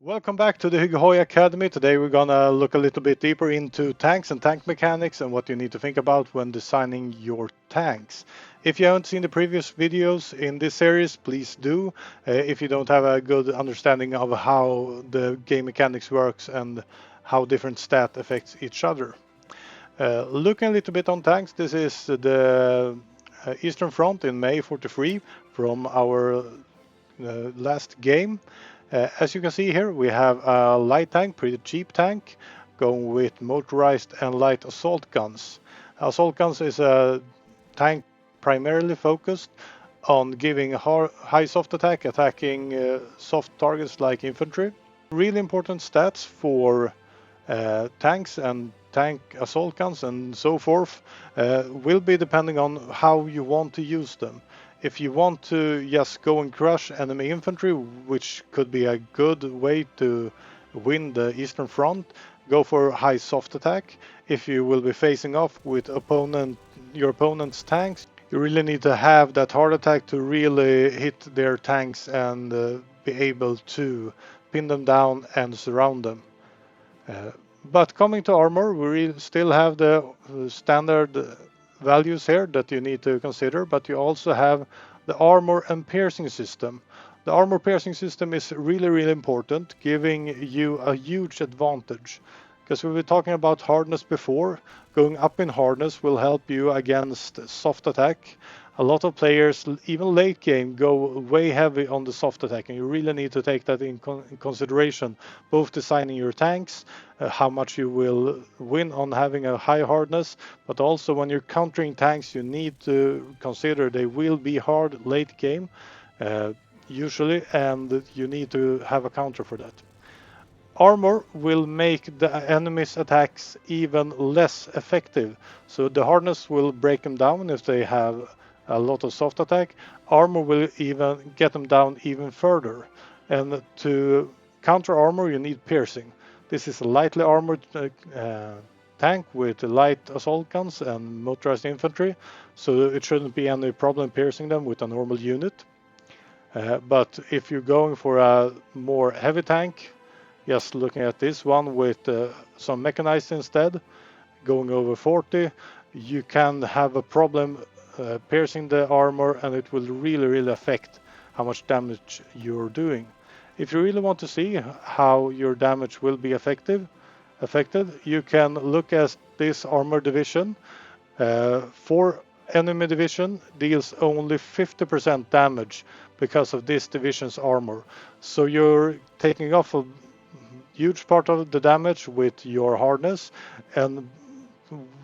Welcome back to the Hygge HOI Academy. Today we're gonna look a little bit deeper into tanks and tank mechanics and what you need to think about when designing your tanks. If you haven't seen the previous videos in this series, please do. If you don't have a good understanding of how the game mechanics works and how different stat affects each other. Looking a little bit on tanks, this is the Eastern Front in May 43 from our last game. As you can see here, we have a light tank, pretty cheap tank, going with motorized and light assault guns. Assault guns is a tank primarily focused on giving high soft attack, attacking soft targets like infantry. Really important stats for tanks and tank assault guns and so forth will be depending on how you want to use them. If you want to just go and crush enemy infantry, which could be a good way to win the Eastern Front, go for high soft attack. If you will be facing off with your opponent's tanks, you really need to have that hard attack to really hit their tanks and be able to pin them down and surround them. But coming to armor, we still have the standard values here that you need to consider, but you also have the armor and piercing system. The armor piercing system is really important, giving you a huge advantage. Because we were talking about hardness before, going up in hardness will help you against soft attack. A lot of players, even late game, go way heavy on the soft attack, and you really need to take that in consideration, both designing your tanks, how much you will win on having a high hardness, but also when you're countering tanks, you need to consider they will be hard late game, usually, and you need to have a counter for that. Armor will make the enemy's attacks even less effective. So the hardness will break them down if they have a lot of soft attack. Armor will even get them down even further. And to counter armor, you need piercing. This is a lightly armored tank with light assault guns and motorized infantry, so it shouldn't be any problem piercing them with a normal unit. But if you're going for a more heavy tank, just looking at this one with some mechanized instead, going over 40, you can have a problem piercing the armor, and it will really affect how much damage you're doing. If you really want to see how your damage will be affected, you can look at this armor division. For enemy division deals only 50% damage because of this division's armor. So you're taking off a huge part of the damage with your hardness, and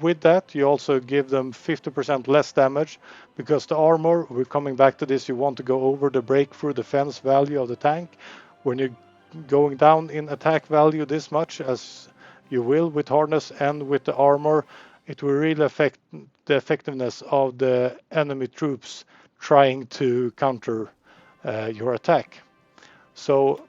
with that you also give them 50% less damage because the armor, we're coming back to this, you want to go over the breakthrough defense value of the tank. When you're going down in attack value this much as you will with hardness and with the armor, it will really affect the effectiveness of the enemy troops trying to counter your attack. So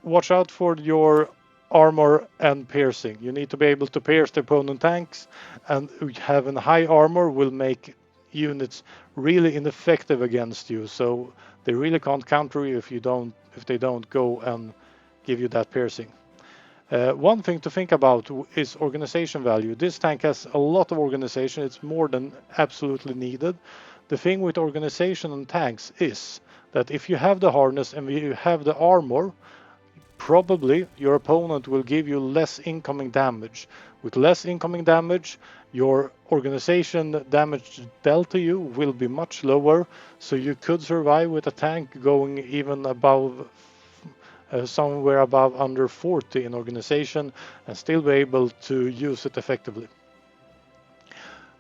watch out for your armor and piercing. You need to be able to pierce the opponent tanks, and having high armor will make units really ineffective against you. So they really can't counter you if they don't go and give you that piercing. One thing to think about is organization value. This tank has a lot of organization. It's more than absolutely needed. The thing with organization and tanks is that if you have the harness and you have the armor, probably your opponent will give you less incoming damage. With less incoming damage, your organization damage dealt to you will be much lower, so you could survive with a tank going even above somewhere above under 40 in organization and still be able to use it effectively.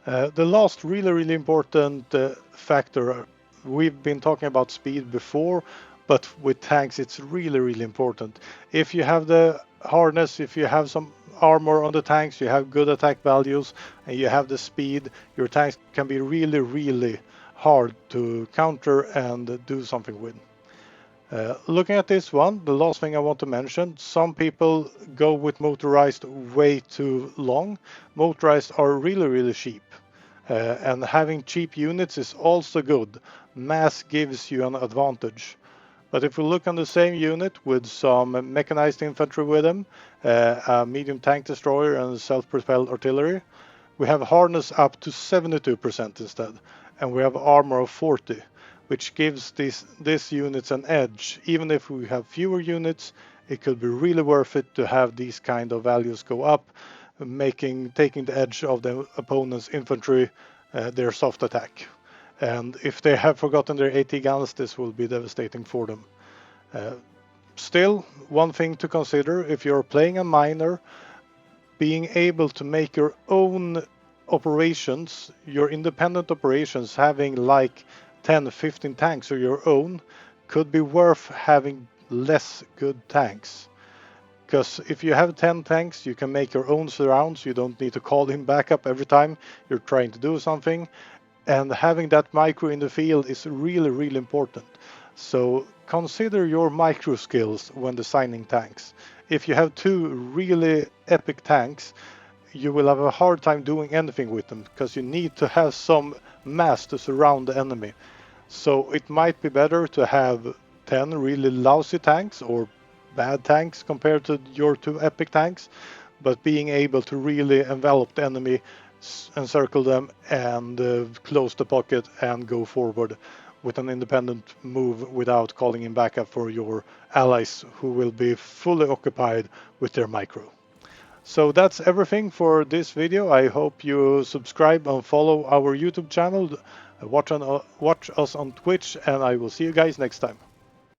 The last really important factor, we've been talking about speed before, but with tanks it's really important. If you have the harness, if you have some armor on the tanks, you have good attack values, and you have the speed, your tanks can be really hard to counter and do something with. Looking at this one, the last thing I want to mention, some people go with motorized way too long. Motorized are really cheap. And having cheap units is also good. Mass gives you an advantage. But if we look on the same unit with some mechanized infantry with them, a medium tank destroyer and self-propelled artillery, we have hardness up to 72% instead, and we have armor of 40, which gives these units an edge. Even if we have fewer units, it could be really worth it to have these kind of values go up, taking the edge of the opponent's infantry, their soft attack. And if they have forgotten their AT guns, this will be devastating for them. Still, one thing to consider, if you're playing a miner, being able to make your own operations, your independent operations, having like 10, 15 tanks of your own, could be worth having less good tanks. Because if you have 10 tanks, you can make your own surrounds. You don't need to call in backup every time you're trying to do something. And having that micro in the field is really, really important. So consider your micro skills when designing tanks. If you have two really epic tanks, you will have a hard time doing anything with them because you need to have some mass to surround the enemy. So it might be better to have 10 really lousy tanks or bad tanks compared to your two epic tanks, but being able to really envelop the enemy, encircle them, and close the pocket and go forward with an independent move without calling in backup for your allies who will be fully occupied with their micro. So that's everything for this video. I hope you subscribe and follow our YouTube channel, watch us on Twitch, and I will see you guys next time.